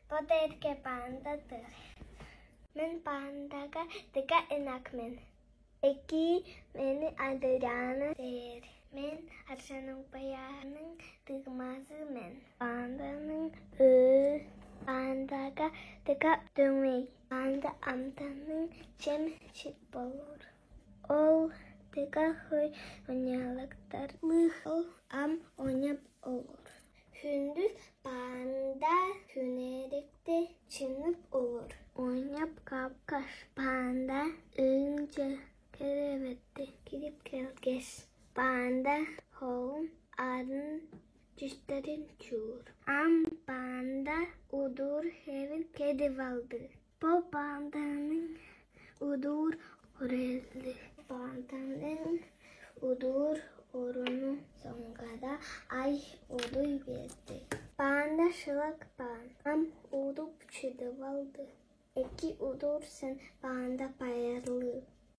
Poderke pandadır. Men pandaga tıka enakmen. Eki meni adırana der. Men arsanın bayanın tıkmazı men. Pandanın pandaga tıka dönmey. Panda amdanın çem çit bolur. Ol tıka höy onyalıktarlık. Ol am onyap olur. Gündüz panda hünerlikte çınıp olur. Oynap kapkaş. Panda önce kerevette gidip gelgez. Panda hovun arın cüsterin çuğur. Am panda udur hevin kedi valdı. Bu pandanın udur orelli. Pandanın udur orunu songada ay uduy verdi. Panda şılak pan. Am udup çıdı valdı. Eki udur sen panda payarlı.